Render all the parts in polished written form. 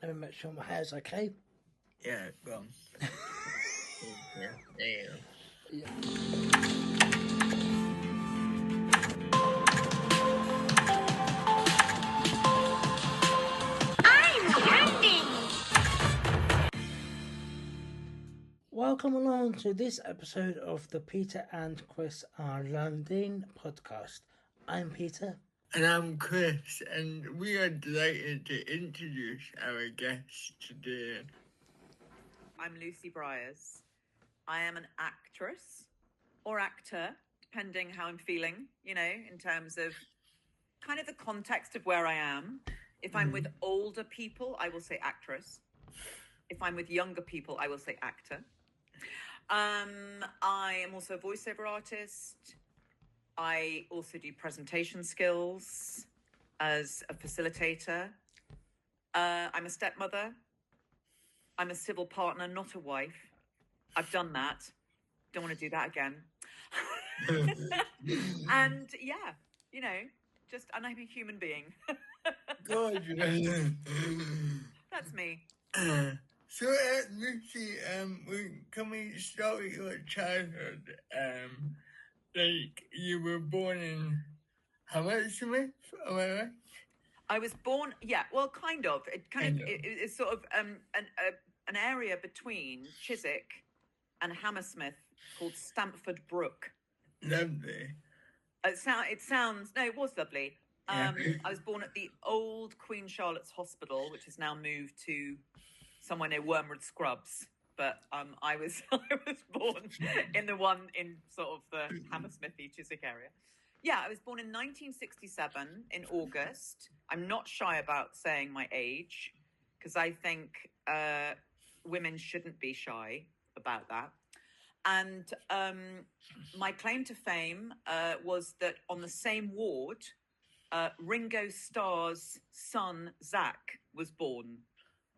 Let me make sure my hair's okay. Yeah, go on. Yeah, there you go. Yeah. I'm Learnding. Welcome along to this episode of the Peter and Chris Are Learnding podcast. I'm Peter. And I'm Chris, and we are delighted to introduce our guest today. I'm Lucy Briers. I am an actress or actor, depending how I'm feeling, in terms of kind of the context of where I am. If I'm with older people, I will say actress. If I'm with younger people, I will say actor. I am also a voiceover artist. I also do presentation skills as a facilitator. I'm a stepmother. I'm a civil partner, not a wife. I've done that. Don't want to do that again. And yeah, and I'm a human being. God, That's me. So, Lucy, can we start with your childhood? You were born in Hammersmith, am I right? I was born, kind of. It's sort of an area between Chiswick and Hammersmith called Stamford Brook. Lovely. It was lovely. Yeah. I was born at the old Queen Charlotte's Hospital, which has now moved to somewhere near Wormwood Scrubs. But I was born in the one in sort of the Hammersmithy Chiswick area. Yeah, I was born in 1967 in August. I'm not shy about saying my age because I think women shouldn't be shy about that. And my claim to fame was that on the same ward, Ringo Starr's son, Zach, was born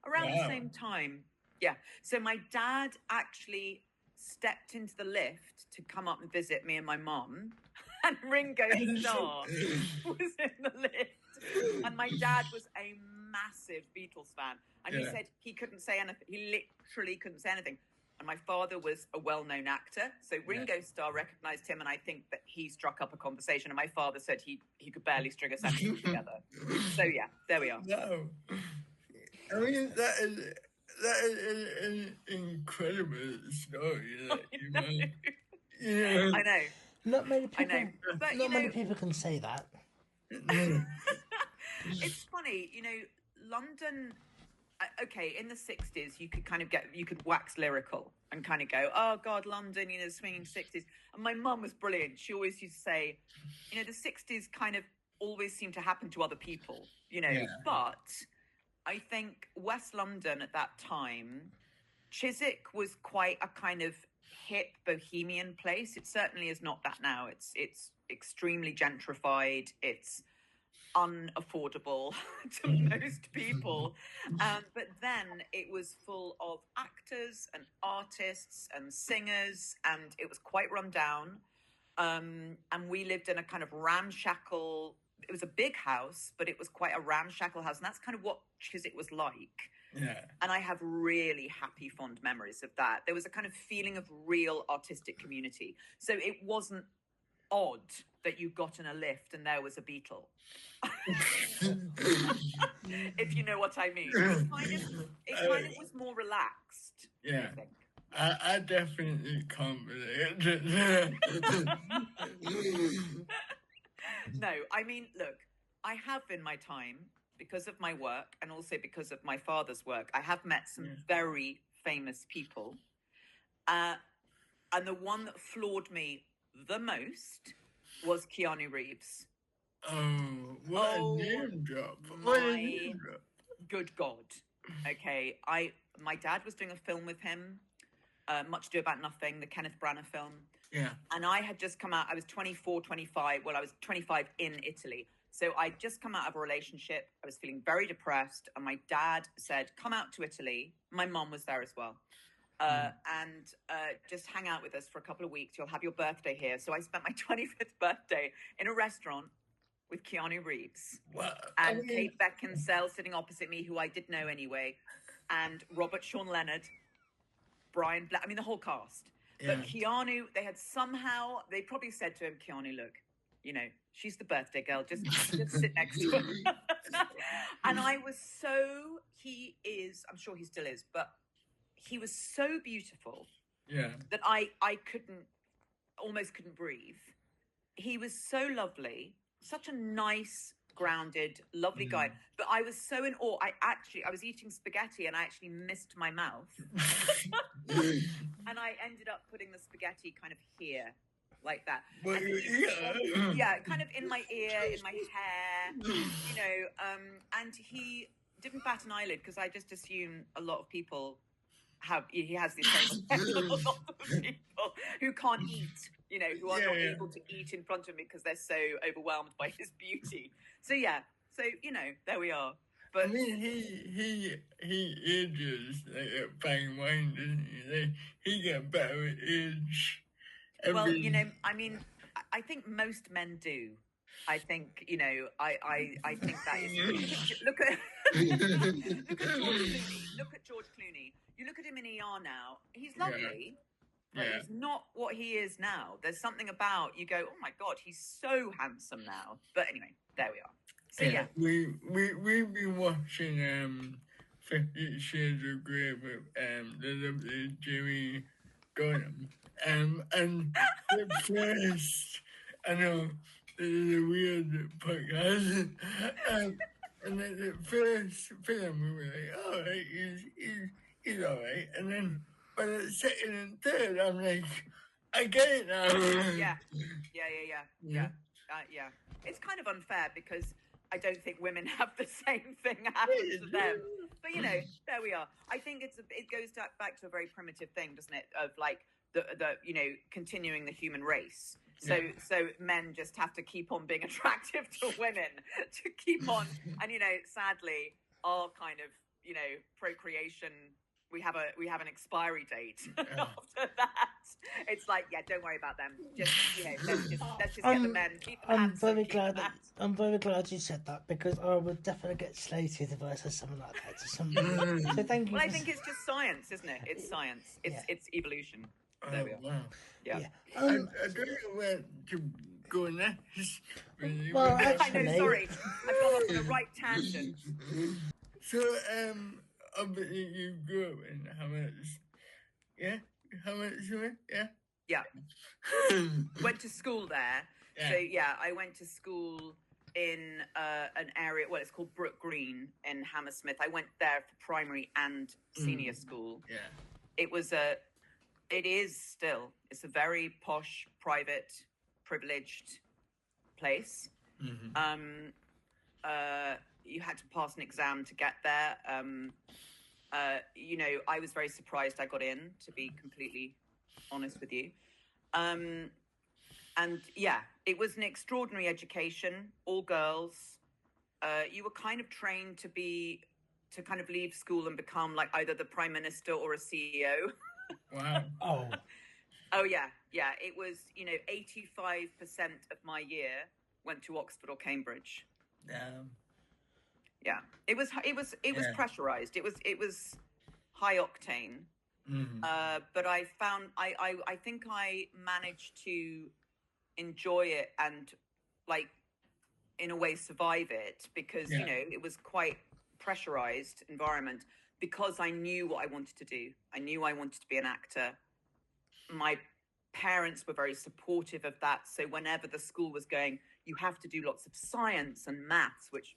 around the same time. Yeah. So my dad actually stepped into the lift to come up and visit me and my mum. And Ringo Starr was in the lift. And my dad was a massive Beatles fan. And he said he couldn't say anything. He literally couldn't say anything. And my father was a well-known actor. So Ringo Starr recognised him, and I think that he struck up a conversation. And my father said he could barely string a sentence together. So, yeah, there we are. No. I mean, that is an incredible story. I know. Not many people. I know. But, many people can say that. It's funny, London. Okay, in the 60s, you could wax lyrical and kind of go, oh God, London, swinging 60s. And my mum was brilliant. She always used to say, the 60s kind of always seem to happen to other people, But I think West London at that time, Chiswick was quite a kind of hip bohemian place. It certainly is not that now. It's extremely gentrified. It's unaffordable to most people. But then it was full of actors and artists and singers, and it was quite run down. And we lived in a kind of ramshackle, it was a big house, but it was quite a ramshackle house. And that's kind of what Chiswick was like. Yeah. And I have really happy, fond memories of that. There was a kind of feeling of real artistic community. So it wasn't odd that you got in a lift and there was a Beatle. If you know what I mean. It kind of was more relaxed. Yeah. I think. I definitely can't relate. No, I mean, look, I have in my time, because of my work and also because of my father's work, I have met some very famous people. And the one that floored me the most was Keanu Reeves. Oh, what a name drop. What a name drop. Good God. Okay, my dad was doing a film with him, Much Ado About Nothing, the Kenneth Branagh film. Yeah. And I had just come out, I was 24, 25. Well, I was 25 in Italy. So I'd just come out of a relationship. I was feeling very depressed. And my dad said, come out to Italy. My mom was there as well. And just hang out with us for a couple of weeks. You'll have your birthday here. So I spent my 25th birthday in a restaurant with Keanu Reeves Well, and Kate Beckinsale sitting opposite me, who I did know anyway, and Robert Sean Leonard, Brian Black. I mean, the whole cast. Yeah. But Keanu, they probably said to him, Keanu, look, you know, she's the birthday girl. Just sit next to her. And I'm sure he still is, but he was so beautiful that I almost couldn't breathe. He was so lovely, such a nice, grounded, lovely guy. But I was so in awe. I was eating spaghetti and I actually missed my mouth. And I ended up putting the spaghetti kind of here, like that. Well, yeah, kind of in my ear, in my hair, you know. And he didn't bat an eyelid because I just assume a lot of people he has this same a lot of people who can't eat, you know, who are not able to eat in front of me because they're so overwhelmed by his beauty. So you know, there we are. But I mean, he ages like a fine wine, doesn't he? Like, he get better at age. Well, you know, I mean, I think most men do. I think, you know, I think that is. Look at George Clooney. You look at him in ER now. He's lovely, but he's not what he is now. There's something about you go, oh my God, he's so handsome now. But anyway, there we are. So we've been watching 50 Shades of Grey with the lovely Jamie Dornan. And the first, I know this is a weird podcast, and then the first film we were like, all right, he's all right. And then by the second and third, I'm like, I get it now. Yeah. It's kind of unfair because I don't think women have the same thing happen to them. But, you know, there we are. I think it goes back to a very primitive thing, doesn't it? Of like the you know, continuing the human race. So men just have to keep on being attractive to women to keep on. And, you know, sadly, our kind of, you know, procreation, we have an expiry date after that. It's like, don't worry about them. Just, you know, let's just get the men. Keep them handsome, I'm very glad you said that because I would definitely get slated if I said something like that to somebody. So thank you. Well, I think it's just science, isn't it? It's science. It's evolution. There we are. Wow. Yeah. I don't know where to go next. Well, I actually, know. Sorry, I've gone off on a right tangent. So, obviously you grew up in Hammers. Yeah? Hammers, yeah? Yeah. Went to school there. Yeah. So, I went to school in an area, well, it's called Brook Green in Hammersmith. I went there for primary and senior school. Yeah. It's a very posh, private, privileged place. Mm-hmm. You had to pass an exam to get there. You know, I was very surprised I got in, to be completely honest with you. And it was an extraordinary education, all girls. You were kind of trained to kind of leave school and become like either the prime minister or a CEO. Wow. Oh yeah. It was, you know, 85% of my year went to Oxford or Cambridge. Yeah. It was pressurized. It was high octane. Mm-hmm. But I found I think I managed to enjoy it and, like, in a way survive it because you know, it was quite pressurized environment because I knew what I wanted to do. I knew I wanted to be an actor. My parents were very supportive of that. So whenever the school was going, you have to do lots of science and maths, which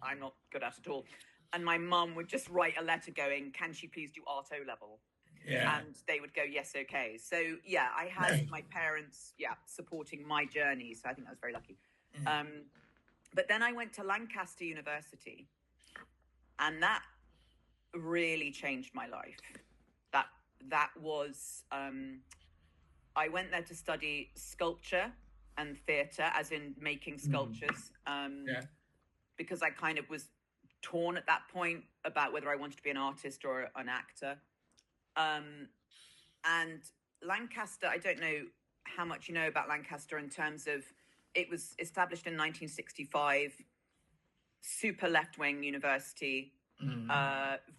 I'm not good at all. And my mum would just write a letter going, can she please do Art O level? Yeah. And they would go, yes, okay. So, I had my parents, supporting my journey. So I think I was very lucky. But then I went to Lancaster University, and that really changed my life. That was, I went there to study sculpture and theatre, as in making sculptures, because I kind of was torn at that point about whether I wanted to be an artist or an actor. And Lancaster, I don't know how much you know about Lancaster in terms of it was established in 1965. Super left-wing university,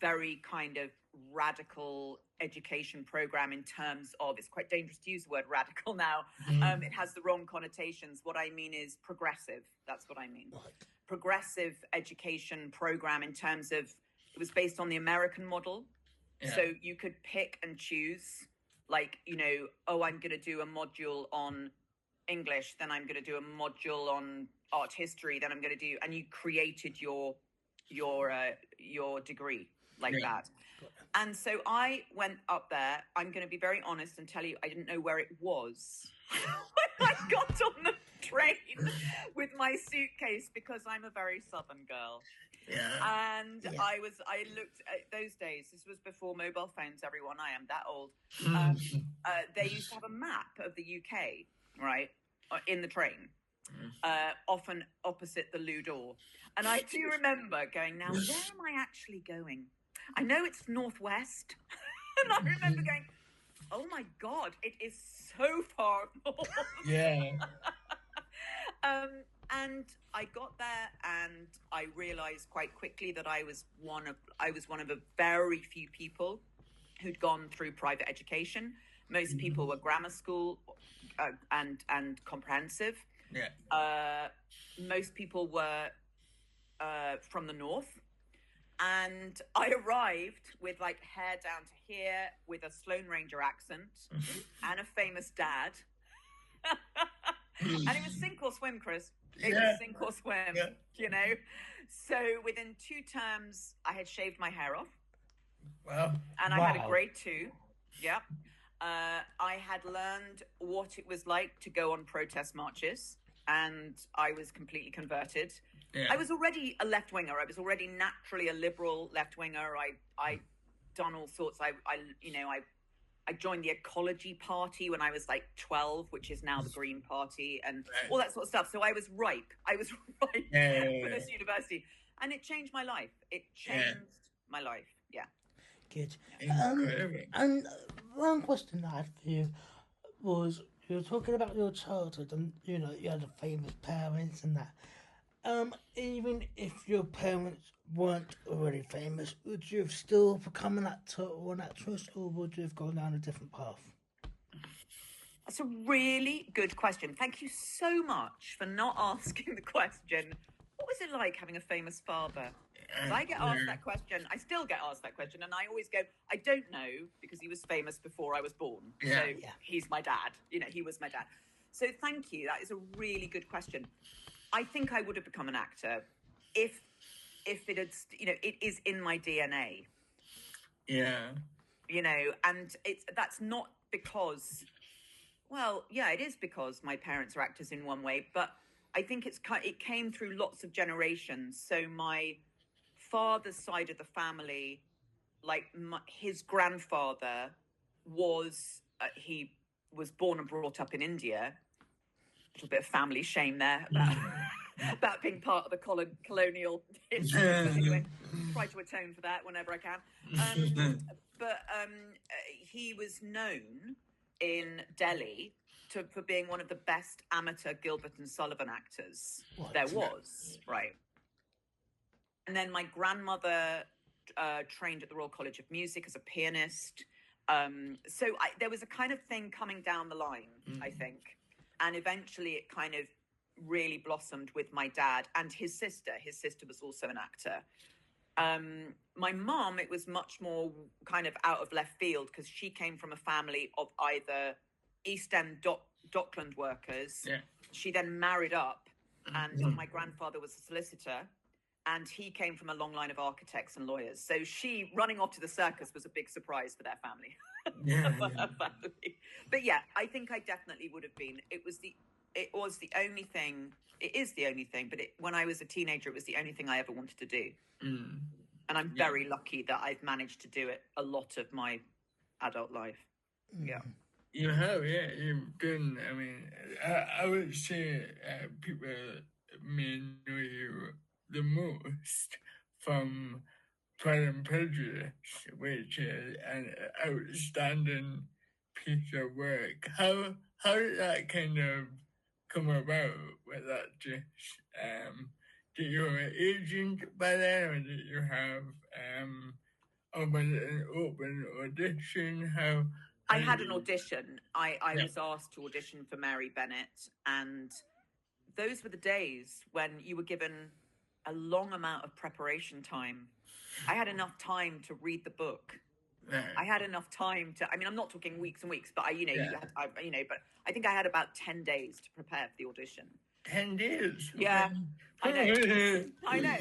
very kind of radical education program in terms of, it's quite dangerous to use the word radical now. It has the wrong connotations. What I mean is progressive. That's what I mean. Progressive education program in terms of, it was based on the American model. So you could pick and choose, like, you know, oh, I'm going to do a module on English, then I'm going to do a module on art history, then I'm going to do, and you created your degree like that. And so I went up there. I'm going to be very honest and tell you, I didn't know where it was when I got on the train with my suitcase, because I'm a very Southern girl. And I looked at those days, this was before mobile phones, everyone, I am that old. They used to have a map of the UK, right, in the train, often opposite the loo door. And I do remember going, now, where am I actually going? I know it's northwest. And I remember going, oh my God, it is so far north. And I got there, and I realized quite quickly that I was one of a very few people who'd gone through private education. Most people were grammar school and comprehensive. Most people were from the north. And I arrived with like hair down to here, with a Sloane Ranger accent and a famous dad. And it was sink or swim, Chris. It was sink or swim, you know. So within 2 terms, I had shaved my hair off. And I had a grade 2. I had learned what it was like to go on protest marches, and I was completely converted. I was already a left-winger. I was already naturally a liberal left-winger. I done all sorts. I joined the Ecology Party when I was like 12, which is now the Green Party, and all that sort of stuff. So I was ripe. For this university. And it changed my life. It changed my life. Good. And one question I had for you was, you were talking about your childhood, and you know, you had the famous parents and that. Even if your parents weren't already famous, would you have still become an actor or an actress, or would you have gone down a different path? That's a really good question. Thank you so much for not asking the question, what was it like having a famous father? I get asked that question. I still get asked that question, and I always go, I don't know, because he was famous before I was born. So he's my dad. You know, he was my dad. So thank you. That is a really good question. I think I would have become an actor if it had, you know, it is in my DNA. You know, and that's not because, well, yeah, it is because my parents are actors in one way, but I think it came through lots of generations. So my father's side of the family, like his grandfather was, he was born and brought up in India. A little bit of family shame there about being part of the colonial history. But anyway, try to atone for that whenever I can. But he was known in Delhi for being one of the best amateur Gilbert and Sullivan actors there was, right? And then my grandmother trained at the Royal College of Music as a pianist. So there was a kind of thing coming down the line, I think. And eventually it kind of really blossomed with my dad and his sister. His sister was also an actor. My mum, it was much more kind of out of left field, because she came from a family of either East End Dockland workers. She then married up, and my grandfather was a solicitor, and he came from a long line of architects and lawyers. So she running off to the circus was a big surprise for their family. But yeah, I think I definitely would have been. It is the only thing, but when I was a teenager, it was the only thing I ever wanted to do. And I'm very lucky that I've managed to do it a lot of my adult life. You have, you've done, I mean, I would say people may know you the most from Pride and Prejudice, which is an outstanding piece of work. How did that kind of come about with that? Did you have an agent by then, or did you have or was it an open audition? How I had an audition. I was asked to audition for Mary Bennet, and those were the days when you were given a long amount of preparation time. I had enough time to read the book. Right. I had enough time to. I mean, I'm not talking weeks and weeks, but but I think I had about 10 days to prepare for the audition. 10 days. Yeah, I know. I know.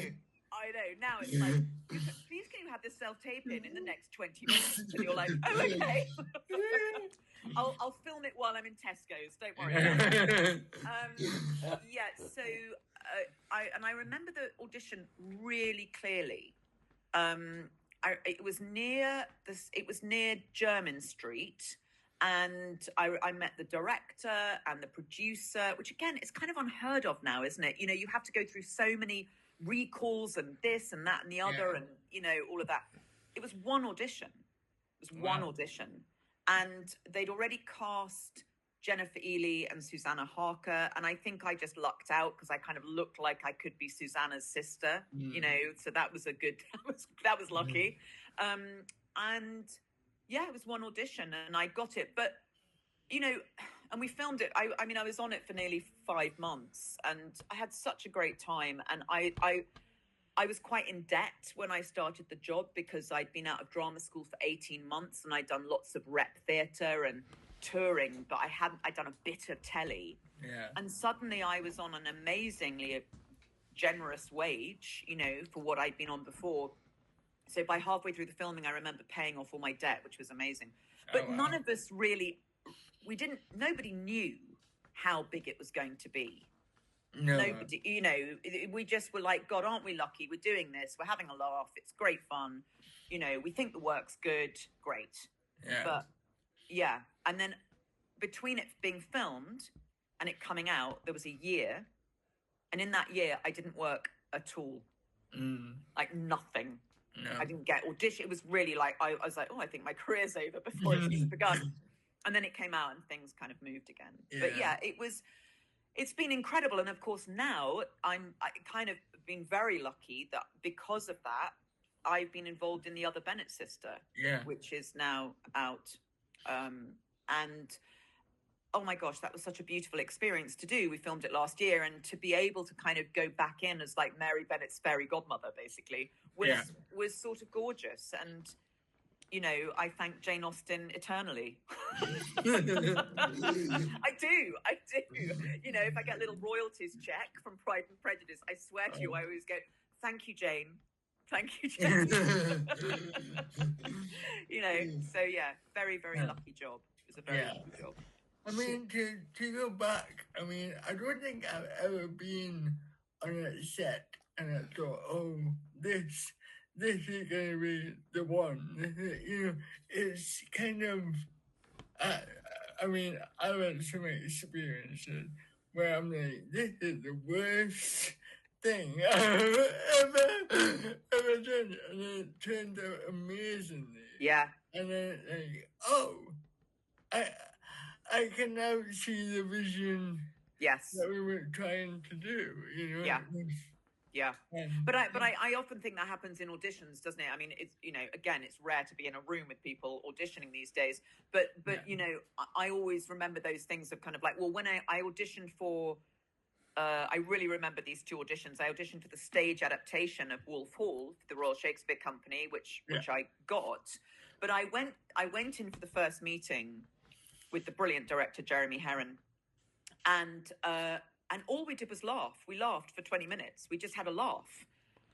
Now it's like, please can you have this self-taping in the next 20 minutes? And you're like, oh, okay. I'll film it while I'm in Tesco's. Don't worry about it. So I remember the audition really clearly. It was near Jermyn Street, and I met the director and the producer, which again is kind of unheard of now, isn't it? You know, you have to go through so many recalls and this and that and the other, and you know, all of that. It was one audition. And they'd already cast Jennifer Ely and Susanna Harker, and I think I just lucked out because I kind of looked like I could be Susanna's sister, you know, so that was that was lucky. And yeah, it was one audition and I got it, but you know, and we filmed it. I mean, I was on it for nearly 5 months, and I had such a great time, and I was quite in debt when I started the job because I'd been out of drama school for 18 months and I'd done lots of rep theatre and touring, but I'd done a bit of telly. Yeah. And suddenly I was on an amazingly generous wage, you know, for what I'd been on before. So by halfway through the filming, I remember paying off all my debt, which was amazing. But none of us really, nobody knew how big it was going to be. No. Nobody, you know, we just were like, God, aren't we lucky? We're doing this. We're having a laugh. It's great fun. You know, we think the work's good. Great. Yeah. But yeah. And then between it being filmed and it coming out, there was a year. And in that year, I didn't work at all. Like nothing. No. I didn't get audition. It was really like, I was like, oh, I think my career's over before it's even begun. And then it came out and things kind of moved again. Yeah. But yeah, it's been incredible. And of course now I kind of been very lucky that because of that, I've been involved in The Other Bennet Sister, which is now out. And oh my gosh, that was such a beautiful experience to do. We filmed it last year, and to be able to kind of go back in as like Mary Bennet's fairy godmother, basically, was sort of gorgeous. And, you know, I thank Jane Austen eternally. I do. You know, if I get a little royalties check from Pride and Prejudice, I swear to you, I always go, thank you, Jane. Thank you, Jane. You know, so yeah, very, very lucky job. It was a very lucky job. I mean, to go back, I mean, I don't think I've ever been on a set and I thought, oh, this is going to be the one. You know, it's kind of, I mean, I've had some experiences where I'm like, this is the worst thing I've ever done. And it turned out amazingly. Yeah. And then, like, oh, I can now see the vision that we were trying to do, you know? Yeah. But I often think that happens in auditions, doesn't it? I mean, it's, you know, again, it's rare to be in a room with people auditioning these days. But you know, I always remember those things of kind of like, well, when I auditioned for, I really remember these 2 auditions. I auditioned for the stage adaptation of Wolf Hall for the Royal Shakespeare Company, which I got. But I went in for the first meeting with the brilliant director, Jeremy Herron. And all we did was laugh. We laughed for 20 minutes. We just had a laugh.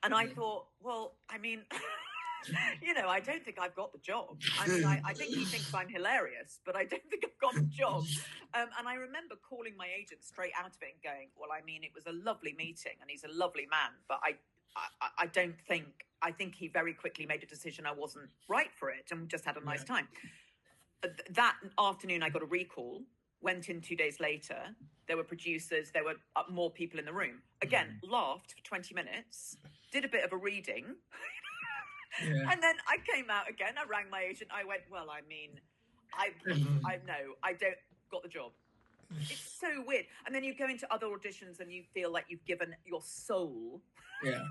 And I thought, well, I mean, you know, I don't think I've got the job. I mean, I think he thinks I'm hilarious, but I don't think I've got the job. And I remember calling my agent straight out of it and going, well, I mean, it was a lovely meeting and he's a lovely man, but I think he very quickly made a decision I wasn't right for it, and we just had a nice time. That afternoon, I got a recall, went in 2 days later. There were producers, there were more people in the room. Again, laughed for 20 minutes, did a bit of a reading. And then I came out again. I rang my agent. I went, well, I mean, I don't got the job. It's so weird. And then you go into other auditions and you feel like you've given your soul. Yeah.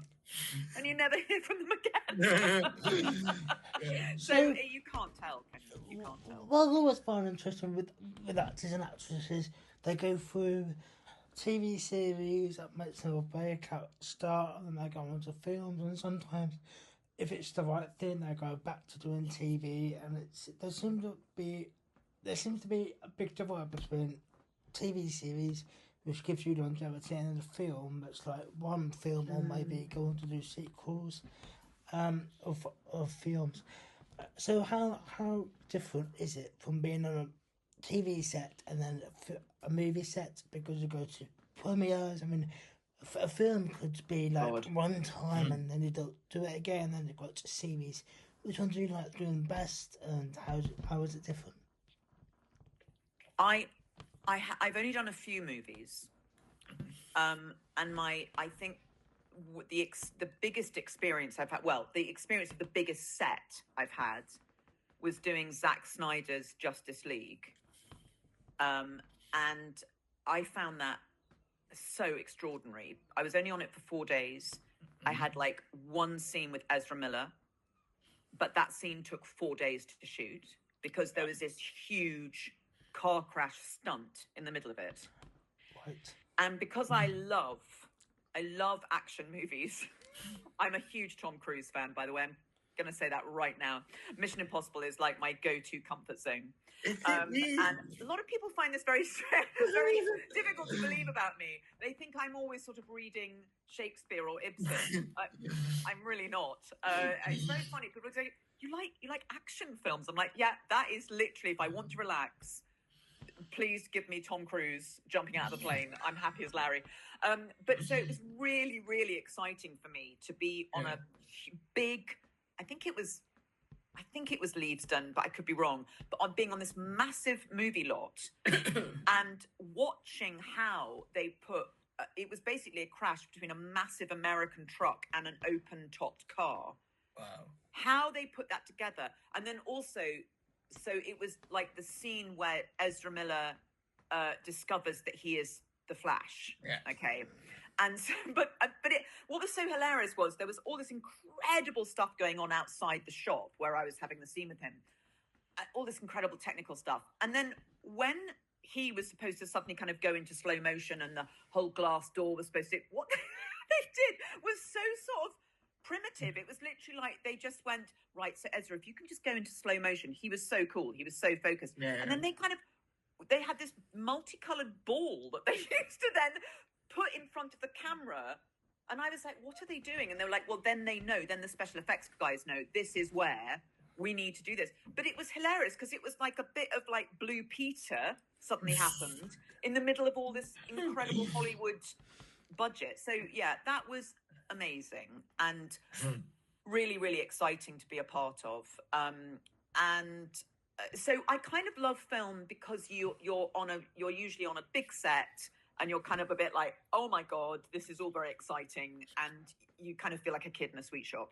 And you never hear from them again. So you can't tell, can you? You can't tell. Well, I always find interesting with actors and actresses, they go through TV series that makes them a breakout star, and then they go on to films, and sometimes if it's the right thing, they go back to doing TV, and there seems to be a big divide between TV series, which gives you longevity, and a film that's like one film, or maybe go on to do sequels of films. So how different is it from being on a TV set and then a movie set, because you go to premieres? I mean, a film could be like one time and then you don't do it again, and then you go to series. Which one do you like doing best, and how is it different? I've only done a few movies, and I think the biggest experience I've had, the experience of the biggest set I've had was doing Zack Snyder's Justice League, and I found that so extraordinary. I was only on it for 4 days. I had like one scene with Ezra Miller, but that scene took 4 days to shoot because there was this huge car crash stunt in the middle of it. Right. And because I love action movies. I'm a huge Tom Cruise fan, by the way. I'm going to say that right now. Mission Impossible is like my go-to comfort zone. And a lot of people find this very difficult to believe about me. They think I'm always sort of reading Shakespeare or Ibsen. I'm really not. It's very funny. People say, you like action films? I'm like, yeah, that is literally, if I want to relax, please give me Tom Cruise jumping out of a plane. I'm happy as Larry. But so it was really, really exciting for me to be on a big, I think it was Leavesden, but I could be wrong. But on being on this massive movie lot and watching how they put, it was basically a crash between a massive American truck and an open-topped car. Wow. How they put that together. And then also, so it was like the scene where Ezra Miller discovers that he is the Flash. Yeah. Okay. And so, but what was so hilarious was there was all this incredible stuff going on outside the shop where I was having the scene with him. All this incredible technical stuff. And then when he was supposed to suddenly kind of go into slow motion and the whole glass door was supposed to, what they did was so sort of primitive. It was literally like they just went, right, so Ezra, if you can just go into slow motion. He was so cool. He was so focused. Yeah. And then they had this multicolored ball that they used to then put in front of the camera. And I was like, what are they doing? And they were like, well, then they know, then the special effects guys know this is where we need to do this. But it was hilarious because it was like a bit of like Blue Peter suddenly happened in the middle of all this incredible Hollywood budget. So yeah, that was amazing and really, really exciting to be a part of. So I kind of love film because you're usually on a big set and you're kind of a bit like, oh my God, this is all very exciting. And you kind of feel like a kid in a sweet shop.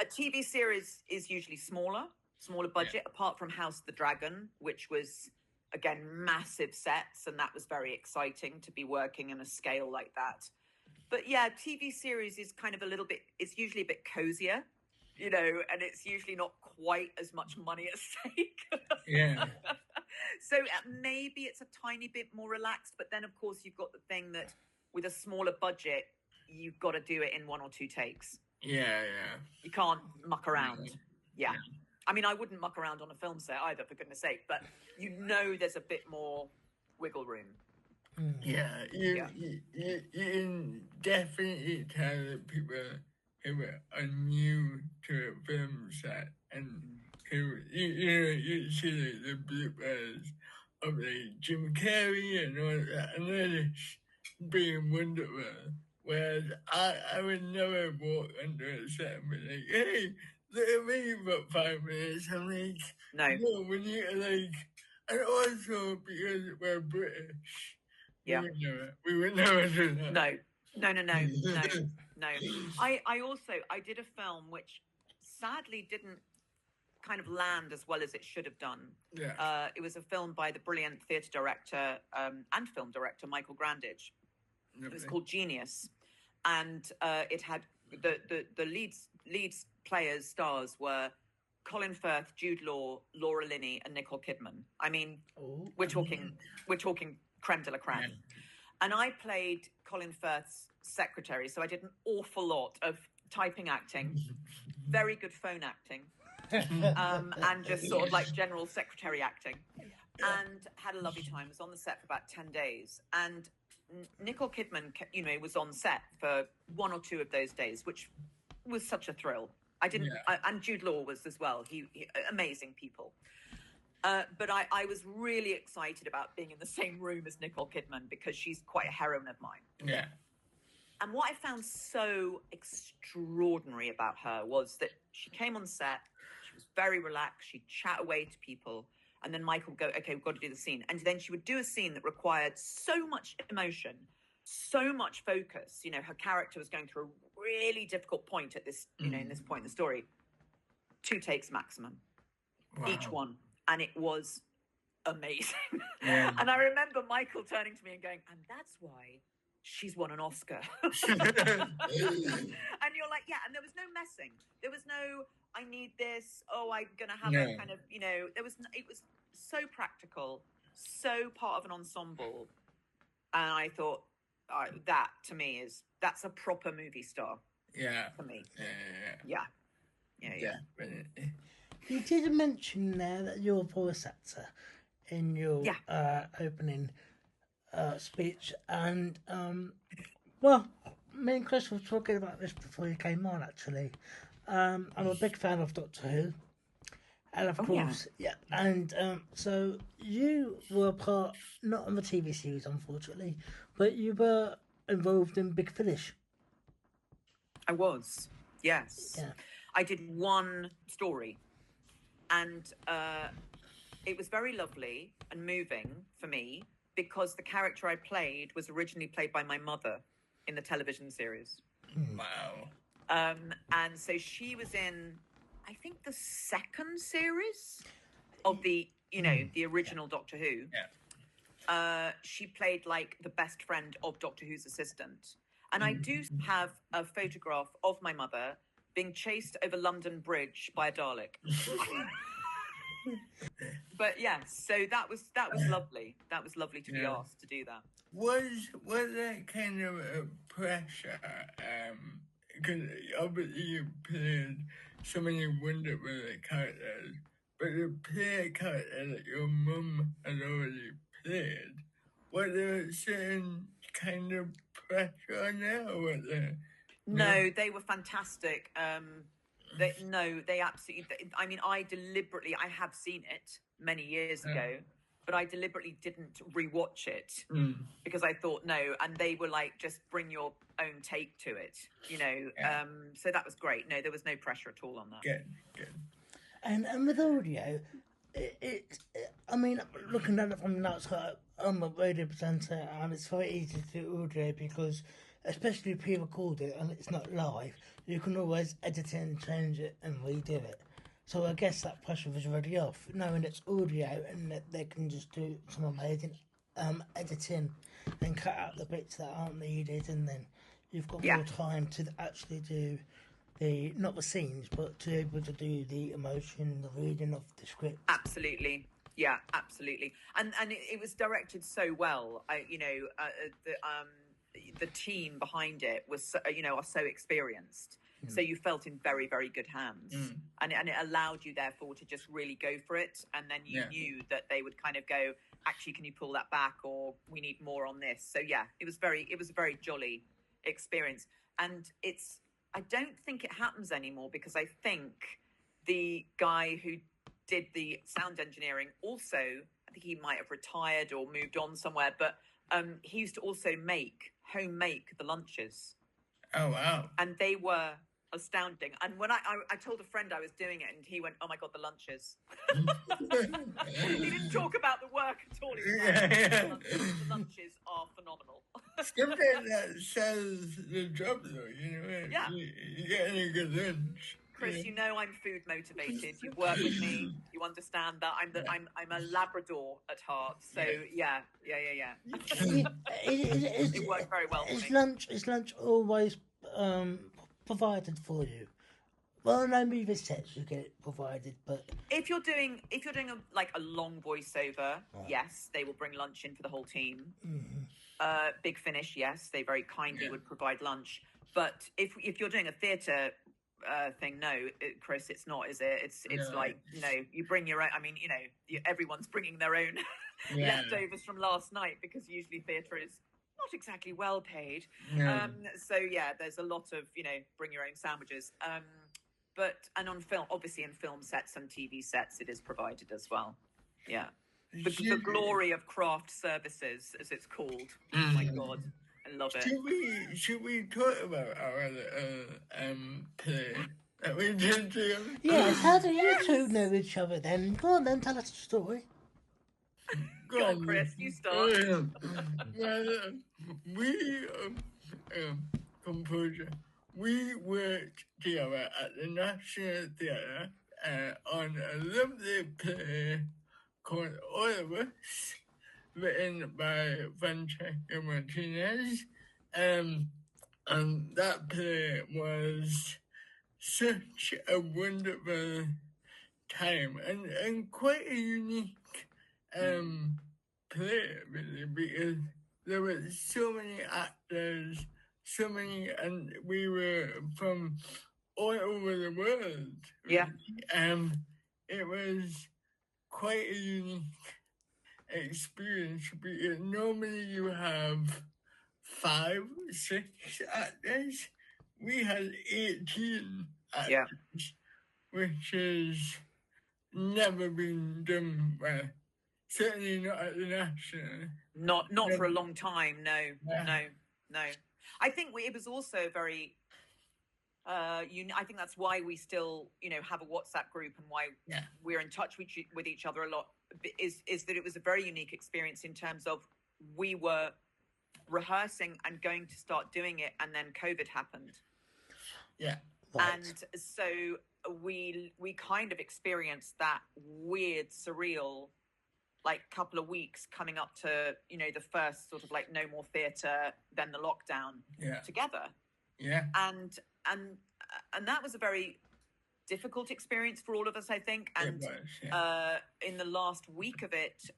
A TV series is usually smaller budget, apart from House of the Dragon, which was, again, massive sets. And that was very exciting to be working in a scale like that. But yeah, TV series is kind of it's usually a bit cozier, you know, and it's usually not quite as much money at stake. Yeah. So maybe it's a tiny bit more relaxed, but then of course you've got the thing that with a smaller budget, you've got to do it in 1 or 2 takes. Yeah. You can't muck around. Yeah. I mean, I wouldn't muck around on a film set either, for goodness sake, but you know there's a bit more wiggle room. Yeah, you can definitely tell that people who are new to a film set and who, you see the bloopers of like Jim Carrey and all that, and they're just being wonderful. Whereas I would never walk under a set and be like, hey, look at me for 5 minutes. I'm like, no, we need to like, and also because we're British. Yeah. We would never do that. No. I did a film which sadly didn't kind of land as well as it should have done. Yeah. It was a film by the brilliant theatre director and film director Michael Grandage. It was called Genius, and it had the lead players, stars were Colin Firth, Jude Law, Laura Linney, and Nicole Kidman. I mean, we're talking creme de la creme. Yeah. And I played Colin Firth's secretary, so I did an awful lot of typing acting, very good phone acting, and just sort of like general secretary acting, and had a lovely time. Was on the set for about 10 days, and Nicole Kidman, was on set for 1 or 2 of those days, which was such a thrill. And Jude Law was as well. He amazing people. But I was really excited about being in the same room as Nicole Kidman because she's quite a heroine of mine. Yeah. And what I found so extraordinary about her was that she came on set, she was very relaxed, she'd chat away to people, and then Michael would go, okay, we've got to do the scene. And then she would do a scene that required so much emotion, so much focus. Her character was going through a really difficult point at this, in this point in the story. 2 takes maximum, each one. And it was amazing. Yeah. And I remember Michael turning to me and going, and that's why she's won an Oscar. And you're like, yeah, and there was no messing. There was no, I need this, I'm going to have a kind of, it was so practical, so part of an ensemble. And I thought, that to me that's a proper movie star. Yeah. For me. Yeah. You did mention there that you're a voice actor in your opening speech, and me and Chris were talking about this before you came on. Actually, I'm a big fan of Doctor Who, and of course, and so you were part not on the TV series, unfortunately, but you were involved in Big Finish. I was, yes. Yeah. I did one story. And it was very lovely and moving for me because the character I played was originally played by my mother in the television series. Wow. And so she was in, I think, the 2nd series of the, the original Doctor Who. Yeah. She played like the best friend of Doctor Who's assistant. And I do have a photograph of my mother being chased over London Bridge by a Dalek. But so that was lovely. That was lovely to be asked to do that. Was that kind of a pressure? Because obviously you played so many wonderful characters, but to play a character that your mum had already played, was there a certain kind of pressure on that, or was there? No, they were fantastic. They absolutely. I mean, I have seen it many years ago, but I deliberately didn't rewatch it because I thought no, and they were like, just bring your own take to it, So that was great. No, there was no pressure at all on that. Good. And with audio, I mean, looking at it from the outside, I'm a radio presenter, and it's very easy to do audio because, especially if pre-record it and it's not live, you can always edit it and change it and redo it. So I guess that pressure was already off, knowing it's audio and that they can just do some amazing editing and cut out the bits that aren't needed, and then you've got more time to actually do not the scenes, but to be able to do the emotion, the reading of the script. Absolutely. Yeah, absolutely. And it was directed so well. The team behind it was, are so experienced. So you felt in very, very good hands. And it allowed you, therefore, to just really go for it. And then you knew that they would kind of go, actually, can you pull that back? Or we need more on this. So, it was a very jolly experience. And I don't think it happens anymore because I think the guy who did the sound engineering also, I think he might have retired or moved on somewhere, but he used to also home make the lunches. Oh, wow. And they were astounding. And when I told a friend I was doing it, and he went, "Oh my God, the lunches." He didn't talk about the work at all. He was like, the lunches are phenomenal. Something that sells the job, though, you getting a good lunch. Chris, you know I'm food motivated. You've worked with me. You understand that I'm a Labrador at heart. So yeah. It worked very well for me. Is lunch always provided for you? Well, no movie sets you get it provided, but if you're doing a long voiceover, yes, they will bring lunch in for the whole team. Mm-hmm. Big Finish, yes, they very kindly would provide lunch. But if you're doing a theatre thing, no, Chris, it's not, is it? It's like, you bring your own. I mean, everyone's bringing their own leftovers from last night, because usually theatre is not exactly well paid. So yeah, there's a lot of bring your own sandwiches. And on film, obviously in film sets and TV sets, it is provided as well. Yeah. The glory of craft services, as it's called. Oh my God, I love it. Should we talk about our play that we did together? Yes, how do you two know each other then? Go on then, tell us a story. Go on, Chris, you start. Well, we, composer, we worked together at the National Theatre on a lovely play called All of Us, written by Francesca Martinez. And that play was such a wonderful time and quite a unique play, really, because there were so many actors, and we were from all over the world. Yeah. It was quite a unique experience, because normally you have 5, 6 actors. We had 18 actors, which has never been done well. Certainly not at the National. Not for a long time. No. I think it was also very. I think that's why we still, have a WhatsApp group, and why we're in touch with each other a lot. Is that it was a very unique experience in terms of we were rehearsing and going to start doing it, and then COVID happened. Yeah. Right. And so we kind of experienced that weird, surreal, couple of weeks coming up to, the first sort of no more theatre, then the lockdown together. Yeah. And that was a very difficult experience for all of us, I think. And it was, in the last week of it,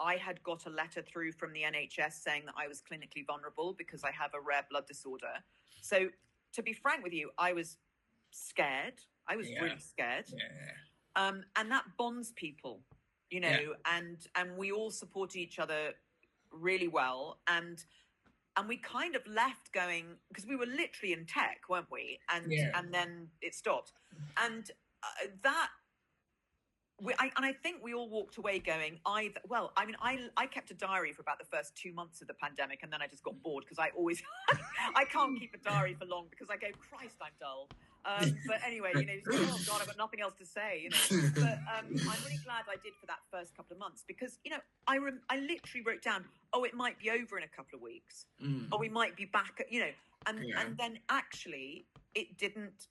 I had got a letter through from the NHS saying that I was clinically vulnerable because I have a rare blood disorder. So to be frank with you, I was scared. I was really scared. Yeah. And that bonds people, and we all support each other really well. And we kind of left going, because we were literally in tech, weren't we? And then it stopped. And I think we all walked away going, I kept a diary for about the first 2 months of the pandemic, and then I just got bored, because I always, I can't keep a diary for long, because I go, Christ, I'm dull. But anyway, oh God, I've got nothing else to say, But I'm really glad I did for that first couple of months, because, I literally wrote down, it might be over in a couple of weeks, or we might be back, and then actually it didn't.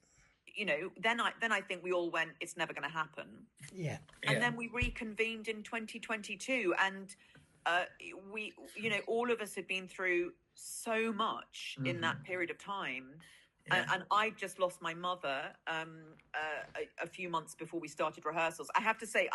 Then I think we all went, it's never going to happen. Yeah. And then we reconvened in 2022, and we, all of us had been through so much in that period of time. Yeah. And I just lost my mother a few months before we started rehearsals. I have to say,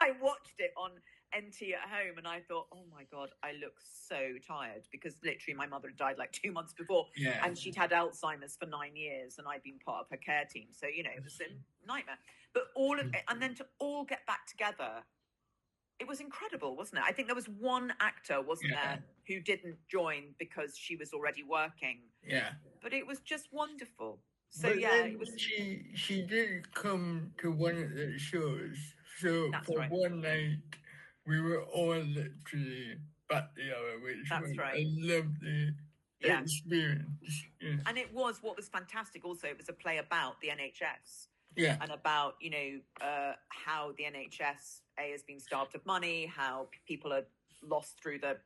I watched it on NT at home, and I thought, oh my God, I look so tired, because literally my mother had died 2 months before, and she'd had Alzheimer's for 9 years, and I'd been part of her care team. So, it was a nightmare. But all of it, and then to all get back together, it was incredible, wasn't it? I think there was one actor, wasn't there, who didn't join because she was already working. Yeah. But it was just wonderful. So but it was. She did come to one of the shows. So That's for right. one night, we were all literally back together, which was a lovely experience. Yeah. And it was, what was fantastic also, it was a play about the NHS. Yeah. And about, how the NHS has been starved of money, how people are lost through the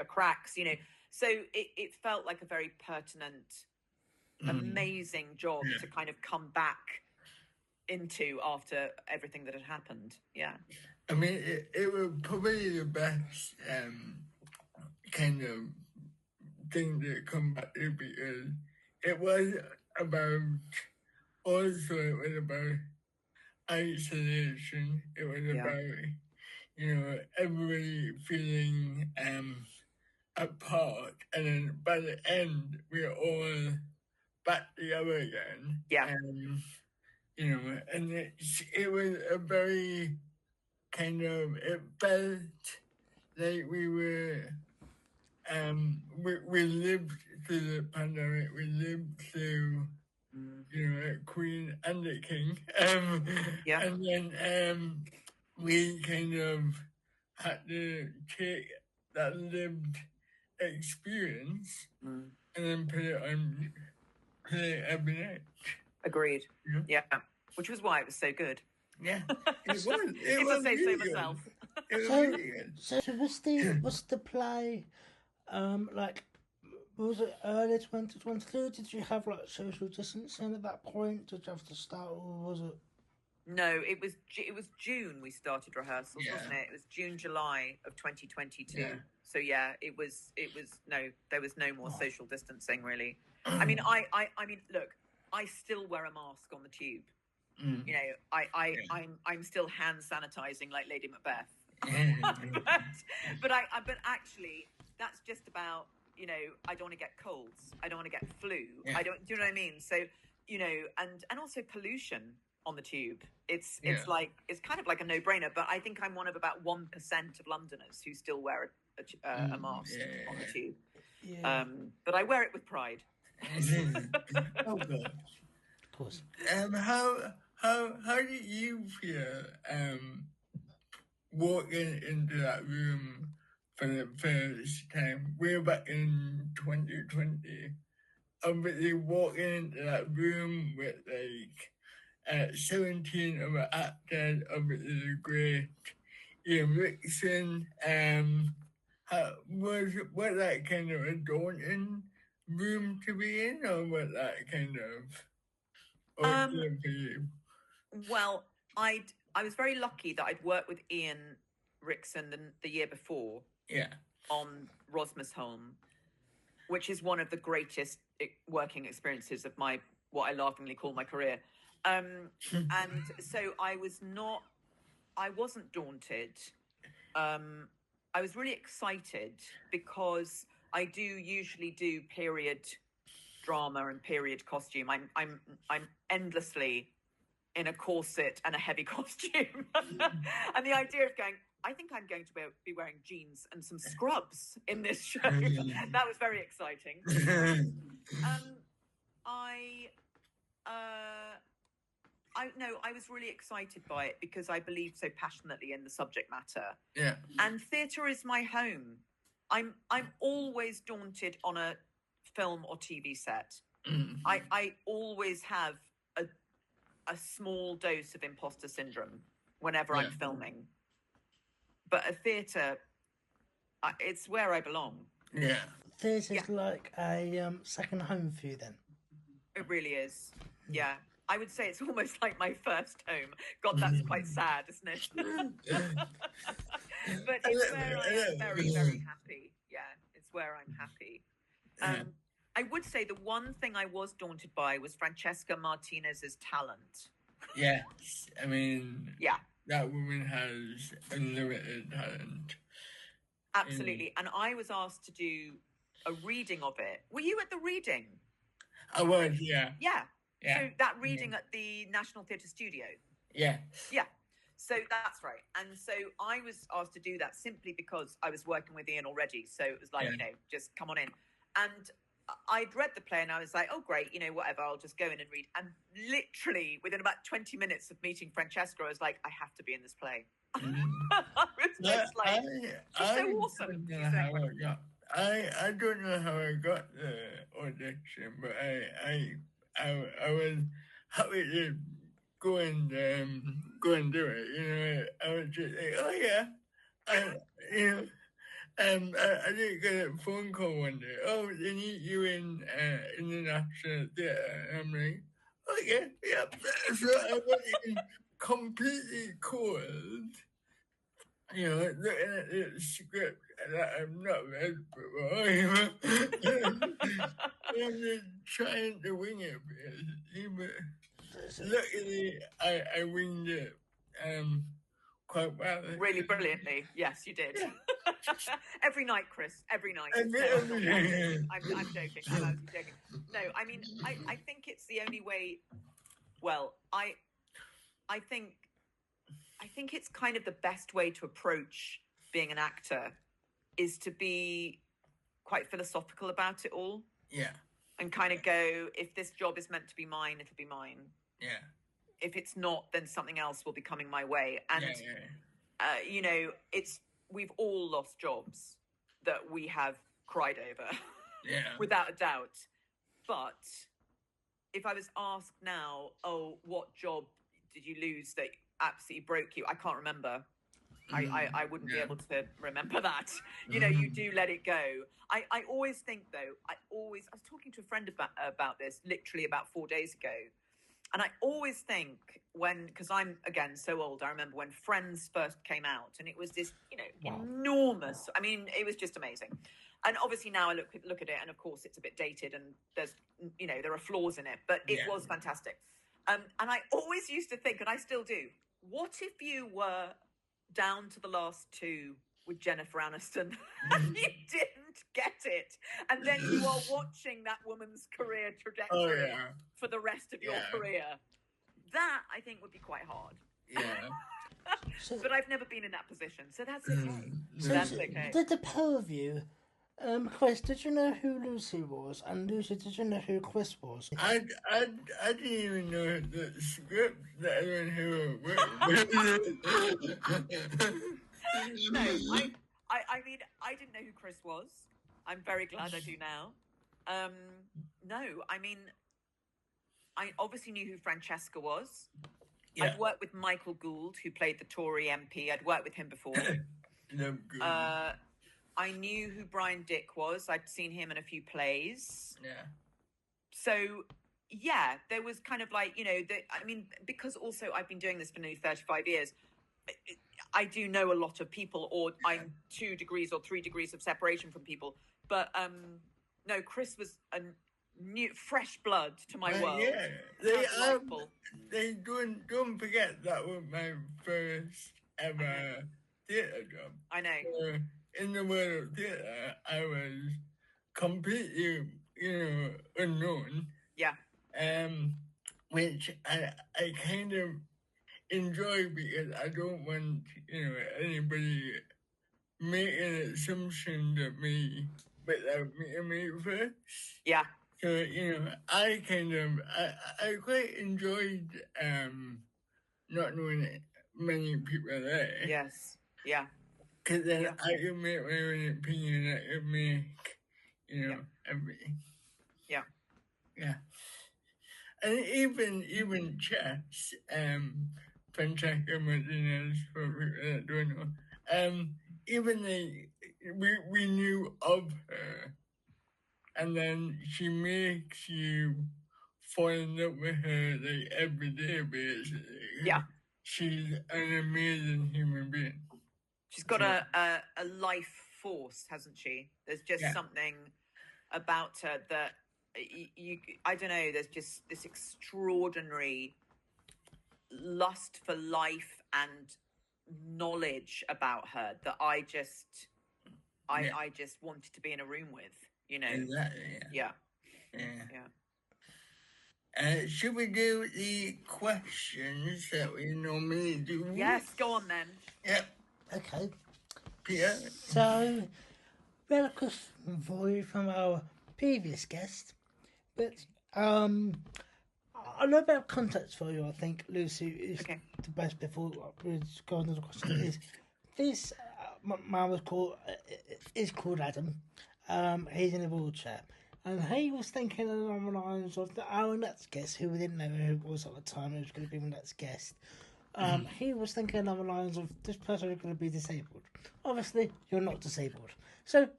cracks, So it felt like a very pertinent, amazing job to kind of come back into after everything that had happened. Yeah. I mean, it was probably the best kind of thing to come back to, because it was about, also it was about isolation. It was about, everybody feeling apart, and then by the end, we're all back together again. Yeah. And it was a very kind of, it felt like we were, we lived through the pandemic, we lived through, Queen and the King, and then we kind of had to take that lived experience and then put it every night. Agreed. Yeah. Which was why it was so good. Yeah. If I say so myself. So was the play was it early 2022? Did you have like social distancing at that point? Did you have to start, or was it? No, it was June we started rehearsals, wasn't it? It was June, July of 2022. Yeah. So yeah, it was no, there was no more social distancing really. I mean, I mean, look, I still wear a mask on the tube. I'm still hand sanitizing like Lady Macbeth. but actually, that's just about, I don't want to get colds. I don't want to get flu. Yeah. Do you know what I mean? So, and also pollution on the tube. It's like, it's kind of like a no-brainer, but I think I'm one of about 1% of Londoners who still wear a mask on the tube. Yeah. But I wear it with pride. Oh, God. Of course. How do you feel walking into that room for the first time? We're back in 2020. Obviously, walking into that room with 17 of the actors, obviously the great Ian Rickson. Was that kind of a daunting room to be in, or was that kind of for you? Well, I was very lucky that I'd worked with Ian Rickson the year before. Yeah. On Rosmersholm, which is one of the greatest working experiences of what I laughingly call my career. And so I wasn't daunted. I was really excited because I do usually do period drama and period costume. I'm endlessly in a corset and a heavy costume. And the idea of going, I think I'm going to be wearing jeans and some scrubs in this show. That was very exciting. I was really excited by it because I believe so passionately in the subject matter. Yeah. And theatre is my home. I'm always daunted on a film or TV set. I always have a small dose of imposter syndrome whenever I'm filming. But a theatre, it's where I belong. Yeah. Theatre's like a second home for you then? It really is. Yeah. I would say it's almost like my first home. God, that's quite sad, isn't it? But it's where I am very, very happy. Yeah, it's where I'm happy. I would say the one thing I was daunted by was Francesca Martinez's talent. Yes. I mean... Yeah. That woman has unlimited talent. Absolutely. And I was asked to do a reading of it. Were you at the reading? I was, yeah. Yeah. So that reading at the National Theatre Studio? Yeah. Yeah. So that's right. And so I was asked to do that simply because I was working with Ian already. So it was like, just come on in. And I'd read the play and I was like, oh, great, whatever, I'll just go in and read. And literally within about 20 minutes of meeting Francesca, I was like, I have to be in this play. It's so awesome. I don't know how I got the audition, but I was happy to go and do it. I was just like, oh yeah, I did get a phone call one day. Oh, they need you in the National Theatre. And I'm like, Okay, yeah. So I went in completely cold, you know, looking at the script that I've not read before, you know, and then trying to wing it, basically, but luckily I winged it quite well. Really brilliantly. Yes, you did. Every night, Chris. Every night. I'm joking. I'm joking. I'm absolutely joking. No, I mean, I think it's the only way. Well, I think it's kind of the best way to approach being an actor is to be quite philosophical about it all. Yeah. And kind of go, if this job is meant to be mine, it'll be mine. Yeah. If it's not, then something else will be coming my way. And, you know, we've all lost jobs that we have cried over, without a doubt. But if I was asked now, oh, what job did you lose that absolutely broke you? I can't remember. I wouldn't be able to remember that. You know, you do let it go. I always think, though, I was talking to a friend about this literally about 4 days ago. And I always think because I'm, again, so old, I remember when Friends first came out and it was this, you know, enormous, I mean, it was just amazing. And obviously now I look at it and of course it's a bit dated and there's, you know, there are flaws in it, but it was fantastic. And I always used to think, and I still do, what if you were down to the last two with Jennifer Aniston and you didn't get it, and then you are watching that woman's career trajectory for the rest of your career? That I think would be quite hard. But I've never been in that position, so that's okay. That's okay. Did the pair of you, Chris, did you know who Lucy was? And Lucy, did you know who Chris was? I didn't even know the script that everyone who No, I mean, I didn't know who Chris was. I'm very glad I do now. No, I mean, I obviously knew who Francesca was. I'd worked with Michael Gould, who played the Tory MP. I'd worked with him before. I knew who Brian Dick was. I'd seen him in a few plays. So, yeah, there was kind of like, you know, I mean, because also I've been doing this for nearly 35 years, I do know a lot of people, or I'm 2 degrees or 3 degrees of separation from people. But no, Chris was a new, fresh blood to my world. Yeah, they don't forget that was my first ever theatre job. I know. In the world of theatre, I was completely, you know, unknown. Yeah. Which I kind of enjoy because I don't want, you know, anybody making an assumption of me without meeting me first. Yeah. So, you know, I quite enjoyed not knowing many people there. Yes. Yeah. Because then I could make my own opinion, I could make, you know, everything. Yeah. Yeah. And even chess, Francesca Martinez, for people that don't know, even we knew of her, and then she makes you fall in love with her like every day, basically. Yeah. She's an amazing human being. She's got a life force, hasn't she? There's just something about her that I don't know, there's just this extraordinary lust for life and knowledge about her that I just wanted to be in a room with, you know. Exactly, yeah. Should we do the questions that we normally do? Yes, go on then. Yep. Okay. Peter? So, we had a question for you from our previous guest, but a little bit of context for you, I think, Lucy, is the best before we go on to the question. This man is called Adam. He's in a wheelchair. And he was thinking along the lines of our next guest, who we didn't know who it was at the time, who was going to be the next guest. He was thinking along the lines of this person is going to be disabled. Obviously, you're not disabled. So,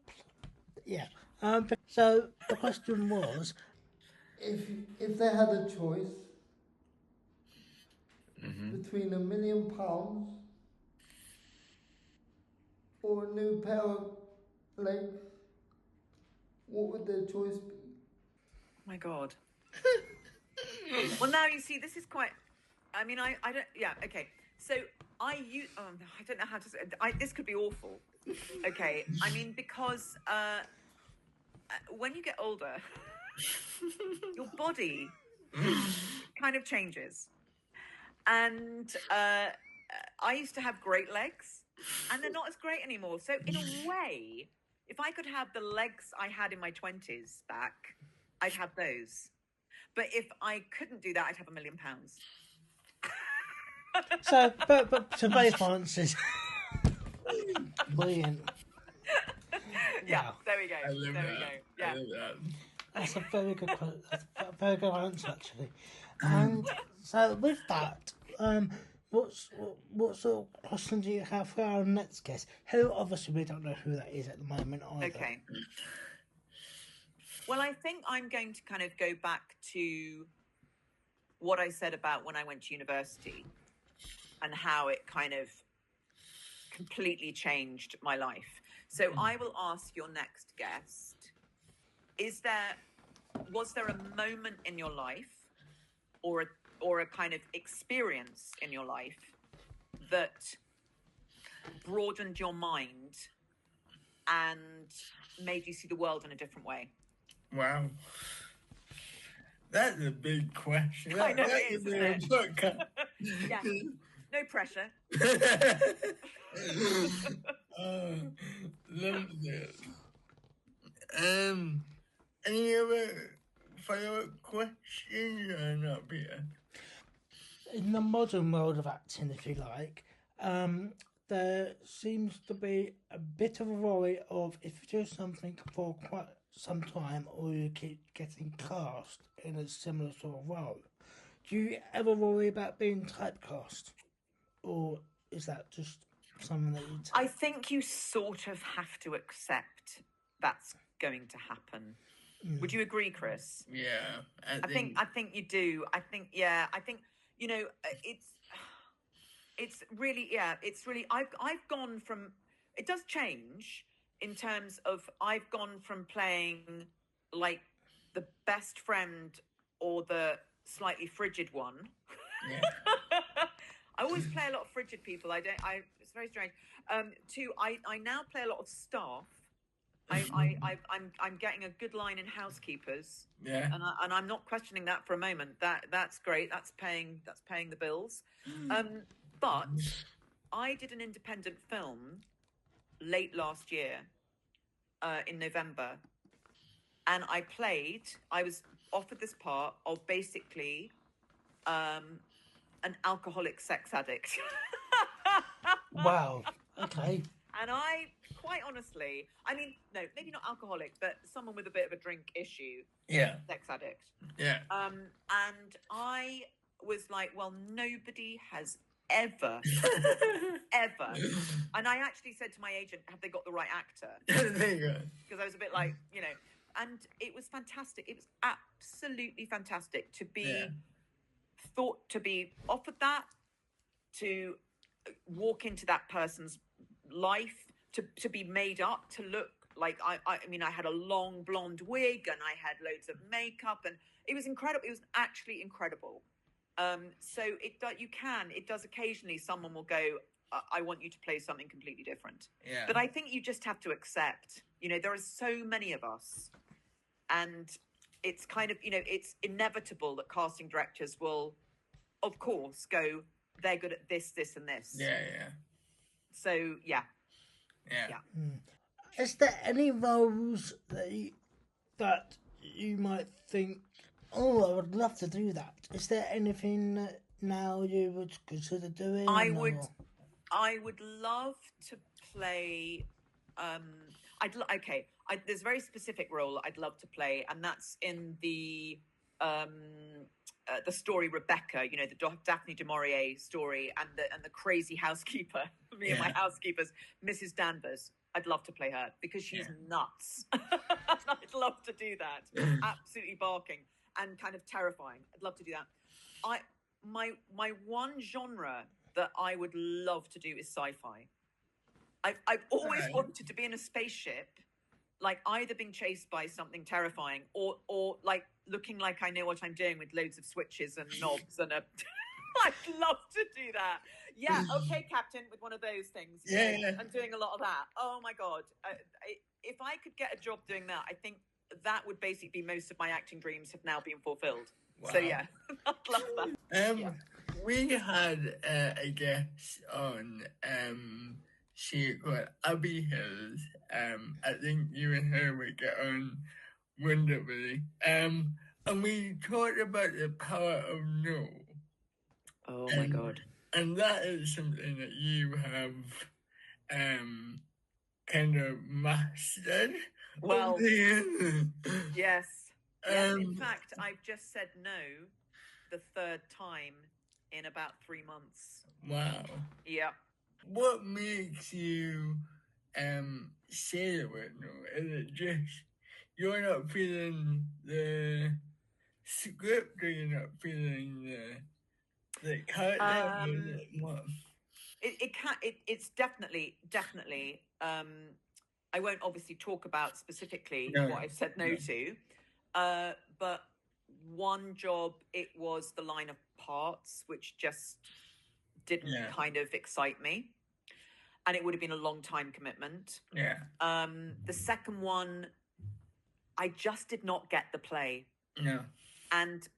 yeah. So the question was, if they had a choice between £1 million or a new pair of legs, what would their choice be? Oh my God. Well, now you see, this is quite. I mean, I don't. Yeah. Okay. So I don't know how to say. This could be awful. Okay. I mean, because when you get older, your body kind of changes, and I used to have great legs, and they're not as great anymore. So in a way, if I could have the legs I had in my 20s back, I'd have those. But if I couldn't do that, I'd have £1 million. So, but to both answers, brilliant. Yeah, Wow. there we go. I love There that. we go. I Yeah. love that. That's a very good. That's a very good answer, actually. And so, with that, what sort of question do you have for our next guest? Who obviously we don't know who that is at the moment either. Okay. Well, I think I'm going to kind of go back to what I said about when I went to university and how it kind of completely changed my life. So I will ask your next guest, was there a moment in your life or a kind of experience in your life that broadened your mind and made you see the world in a different way? Wow. That's a big question. I know that it is, could be isn't a book. Yeah. No pressure. Loved it. Any other follow-up questions or not, Peter? In the modern world of acting, if you like, there seems to be a bit of a worry of if you do something for quite some time or you keep getting cast in a similar sort of role. Do you ever worry about being typecast? Or is that just something that you take? I think you sort of have to accept that's going to happen. Would you agree, Chris? Yeah, I think you do. I think you know it's really I've gone from, it does change in terms of I've gone from playing like the best friend or the slightly frigid one. Yeah. I always play a lot of frigid people. It's very strange. I now play a lot of staff. I'm getting a good line in housekeepers. Yeah. And I'm not questioning that for a moment. That's great. That's paying the bills. But I did an independent film late last year, in November, and I was offered this part of basically an alcoholic sex addict. Wow. Okay. And I, quite honestly, I mean, no, maybe not alcoholic, but someone with a bit of a drink issue. Yeah. Sex addict. Yeah. And I was like, well, nobody has ever, ever. And I actually said to my agent, have they got the right actor? There you go. Because I was a bit like, and it was fantastic. It was absolutely fantastic to be thought, to be offered that, to walk into that person's life, to be made up, to look like, I mean, I had a long blonde wig and I had loads of makeup and it was incredible. It was actually incredible. So it does occasionally, someone will go, I want you to play something completely different. Yeah. But I think you just have to accept, there are so many of us, and it's kind of, it's inevitable that casting directors will, of course, go, they're good at this, this, and this. Yeah. So, yeah. Is there any roles that you might think, oh, I would love to do that? Is there anything that now you would consider doing? I would love to play. There's a very specific role I'd love to play, and that's in the story Rebecca. The Daphne du Maurier story, and the crazy housekeeper. Me and my housekeepers, Mrs. Danvers. I'd love to play her because she's nuts. I'd love to do that. Absolutely barking and kind of terrifying. I'd love to do that. my one genre that I would love to do is sci-fi. I've always wanted to be in a spaceship, like either being chased by something terrifying or like looking like I know what I'm doing with loads of switches and knobs and a. I'd love to do that. Yeah, okay, Captain, with one of those things. Yeah. I'm doing a lot of that. Oh my God. If I could get a job doing that, I think that would basically be most of my acting dreams have now been fulfilled. Wow. So yeah, I'd love that. We had a guest on she called Abby Hills. I think you and her would get on wonderfully. And we talked about the power of no. Oh my God. And that is something that you have kind of mastered. Well, yes. In fact, I've just said no the third time in about 3 months. Wow. Yeah. What makes you say the word no? Is it just you're not feeling the script, or you're not feeling the character? It's definitely. I won't obviously talk about specifically what I've said no to, but one job, it was the line of parts, which just didn't kind of excite me, and it would have been a long time commitment. Yeah. The second one, I just did not get the play. No. And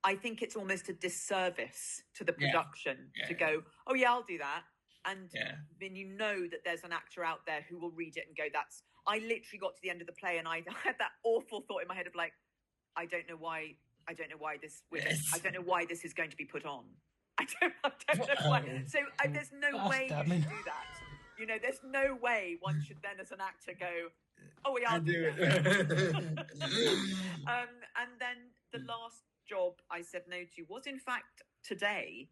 I think it's almost a disservice to the production to go, oh yeah, I'll do that. And then you know that there's an actor out there who will read it and go, I literally got to the end of the play and I had that awful thought in my head of like, I don't know why this is going to be put on. I don't know why. So there's no way you should do that. You know, there's no way one should then as an actor go, oh, yeah, I'll do that. And then the last job I said no to was in fact today.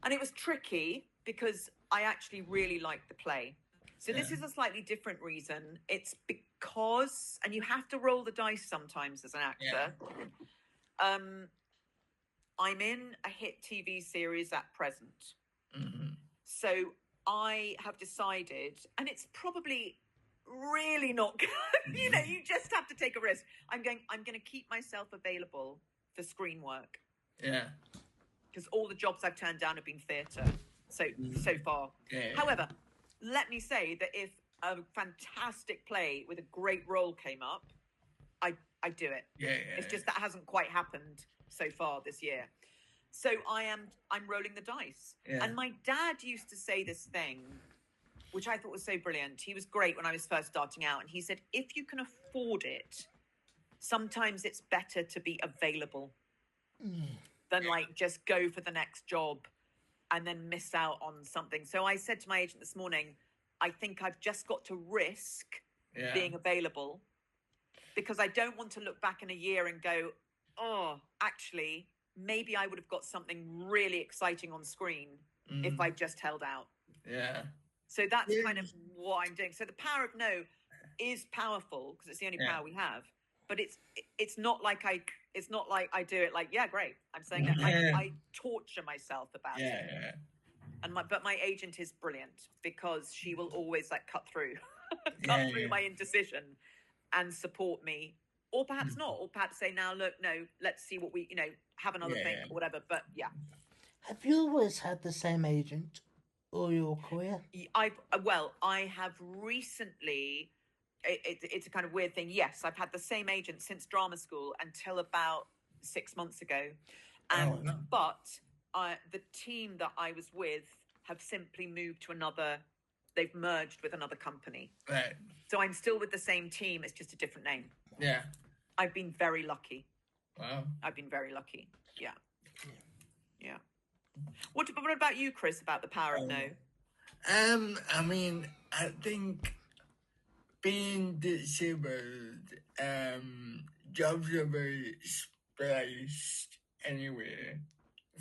And it was tricky because I actually really liked the play. So this is a slightly different reason. It's because, and you have to roll the dice sometimes as an actor. I'm in a hit TV series at present. Mm-hmm. So I have decided, and it's probably really not good. You know, you just have to take a risk. I'm going to keep myself available for screen work. Yeah. Because all the jobs I've turned down have been theatre so far. Yeah. However, let me say that if a fantastic play with a great role came up, I'd do it. It's just that hasn't quite happened so far this year. So I'm rolling the dice. Yeah. And my dad used to say this thing, which I thought was so brilliant. He was great when I was first starting out. And he said, if you can afford it, sometimes it's better to be available than like just go for the next job and then miss out on something. So I said to my agent this morning, I think I've just got to risk being available, because I don't want to look back in a year and go, oh, actually, maybe I would have got something really exciting on screen if I just held out. Yeah. So that's kind of what I'm doing. So the power of no is powerful because it's the only power we have. But it's not like I do it like, yeah, great. I'm saying that I torture myself about it. Yeah. And but my agent is brilliant because she will always like cut through my indecision and support me, or perhaps not, or perhaps say, now look, no, let's see what we, have another thing or whatever. But yeah. Have you always had the same agent all your career? I have recently. It's a kind of weird thing. Yes, I've had the same agent since drama school until about 6 months ago, but the team that I was with have simply moved to another. They've merged with another company. Right. So I'm still with the same team. It's just a different name. Yeah. I've been very lucky. Wow. I've been very lucky. Yeah. Yeah. What about you, Chris, about the power of no? I mean, I think being disabled, jobs are very spliced anyway.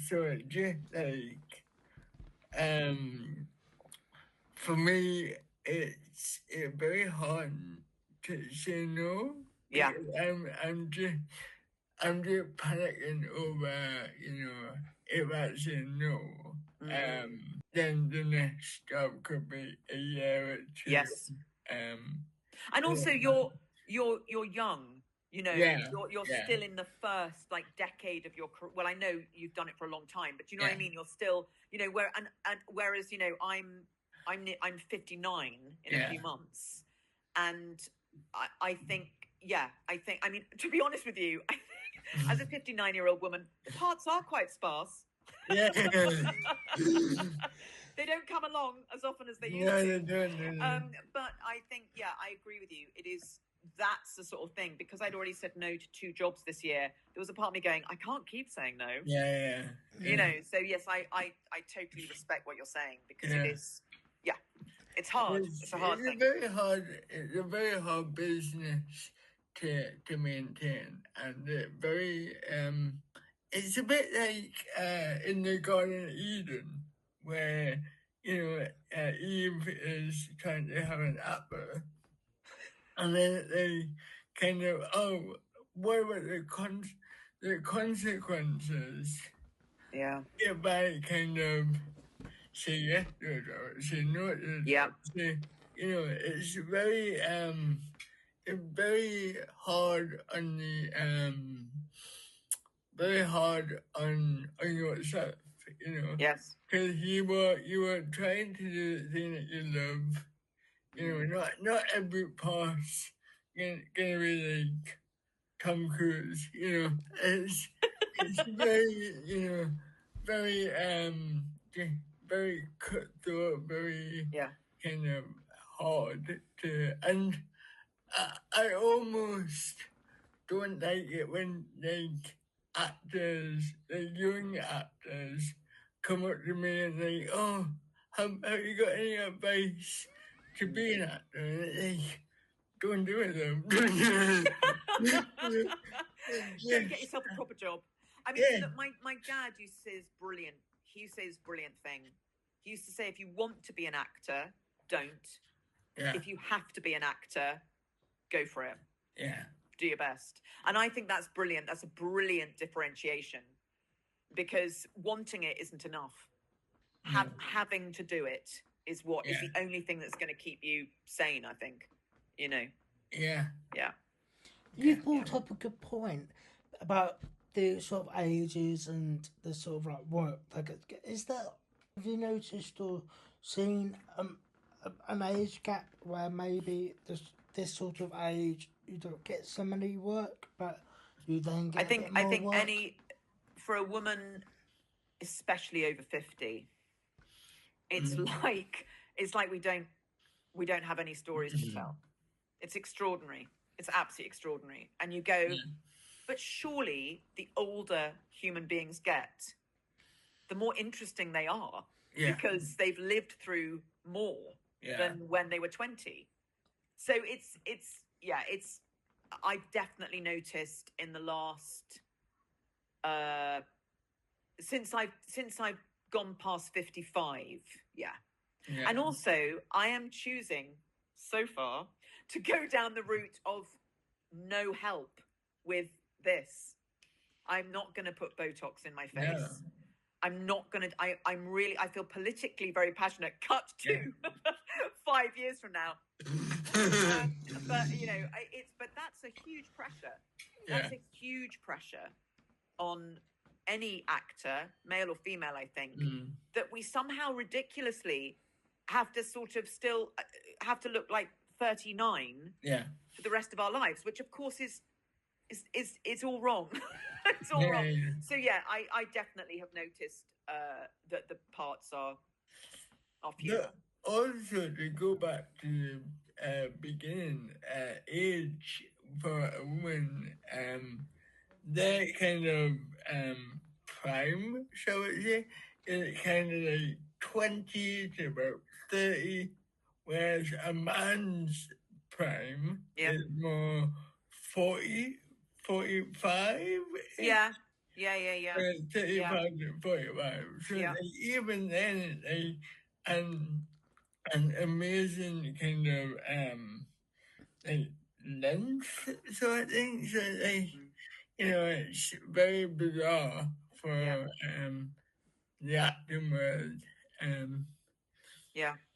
So it just like, for me, it's very hard to say no. Yeah. I'm just panicking over, if I say no, then the next job could be a year or two. Yes. And also you're young, you're still in the first decade of your career. Well, I know you've done it for a long time, but you know what I mean? You're still, whereas, I'm 59 in a few months. And I think, I mean, to be honest with you, I think as a 59-year-old woman, the parts are quite sparse. Yeah. They don't come along as often as they used to. But I think, I agree with you. That's the sort of thing, because I'd already said no to 2 jobs this year. There was a part of me going, I can't keep saying no. Yeah. So yes, I totally respect what you're saying, because it is, it's hard. It's a hard thing. It's a very hard business to maintain, and it's a bit like in the Garden of Eden, where Eve is trying to have an apple, and then they kind of what about the consequences? Yeah. If I kind of say yes to it or say no to it. Yeah. It's very hard on yourself, Yes. because you were trying to do the thing that you love. Not every pass gonna be like Tom Cruise. It's very very cutthroat, very kind of hard to, and I almost don't like it when actors, young actors, come up to me and like, oh, have you got any advice to be an actor? And don't do it though. Don't get yourself a proper job. I mean, look, my dad used to say this brilliant. He used to say this brilliant thing. He used to say, if you want to be an actor, don't. Yeah. If you have to be an actor, go for it. Yeah. Do your best. And I think that's brilliant. That's a brilliant differentiation, because wanting it isn't enough. Having to do it is what is the only thing that's going to keep you sane, I think. Yeah. Yeah. You've brought up a good point about the sort of ages and the sort of work. Have you noticed or seen an age gap where maybe this sort of age you don't get so many work, but you then get I think work? For a woman, especially over 50, it's like we don't have any stories to tell. It's extraordinary. It's absolutely extraordinary. And you go, but surely the older human beings get, the more interesting they are, because they've lived through more than when they were 20. So I've definitely noticed in the last, since I've gone past 55, and also I am choosing so far to go down the route of no help with this. I'm not going to put Botox in my face. No. I'm not going to, I feel politically very passionate. Cut to 5 years from now. But that's a huge pressure. That's a huge pressure on any actor, male or female, I think, that we somehow ridiculously have to sort of still have to look like 39 for the rest of our lives, which of course is all wrong. It's all wrong. So I definitely have noticed that the parts are fewer. Also, to go back to the beginning, age for a woman, their kind of prime, shall we say, is kind of like 20 to about 30, whereas a man's prime is more 40, 45. Yeah. 35 to 45. So even then, an amazing kind of length sort of thing. So it's very bizarre for the acting world.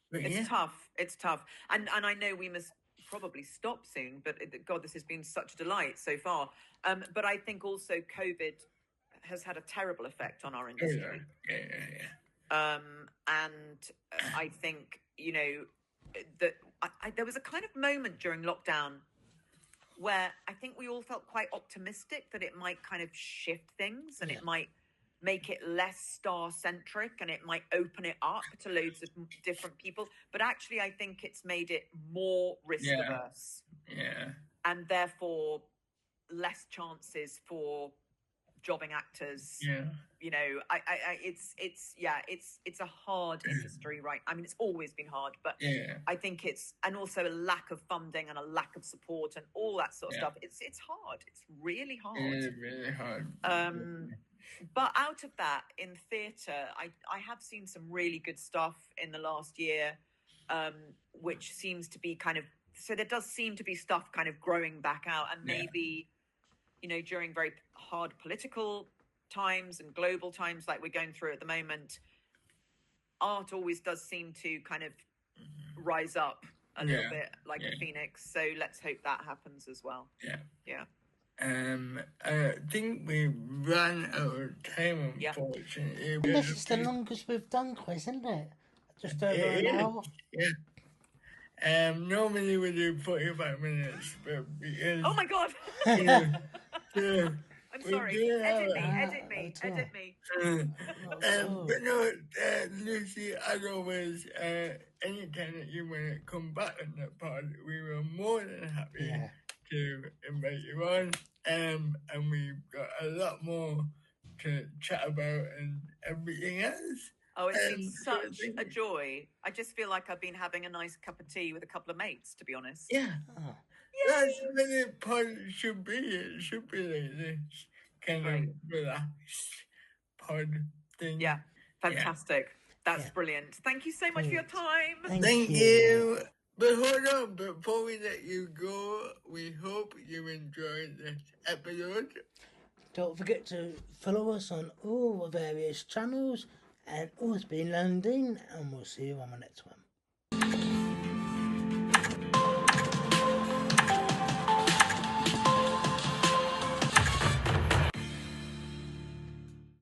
But It's tough. It's tough. And I know we must probably stop soon, but God, this has been such a delight so far. But I think also COVID has had a terrible effect on our industry. And I think, that there was a kind of moment during lockdown where I think we all felt quite optimistic that it might kind of shift things and it might make it less star-centric and it might open it up to loads of different people. But actually, I think it's made it more risk-averse. And therefore, less chances for jobbing actors. It's a hard industry, right? I mean, it's always been hard, but I think and also a lack of funding and a lack of support and all that sort of stuff. It's hard. It's really hard. Really hard. But out of that, in theatre, I have seen some really good stuff in the last year, which seems to be so there does seem to be stuff kind of growing back out, and maybe, during very hard political times and global times like we're going through at the moment, art always does seem to kind of rise up a little bit like a phoenix. So let's hope that happens as well. I think we ran out of time, unfortunately. This is the longest we've done, Chris, isn't it? Just over an hour. Normally we do 45 minutes, but because... Oh my God! I'm sorry. Edit me. But no, Lucy, as always, anytime that you want to come back on that pod, we were more than happy to invite you on. And we've got a lot more to chat about and everything else. Oh, it's been such a joy. I just feel like I've been having a nice cup of tea with a couple of mates, to be honest. That's what the pod should be. It should be like this kind of relaxed pod thing. Yeah, fantastic. That's brilliant. Thank you so much for your time. Thank you. But hold on, before we let you go, we hope you enjoyed this episode. Don't forget to follow us on all the various channels, and always be Learnding, and we'll see you on the next one.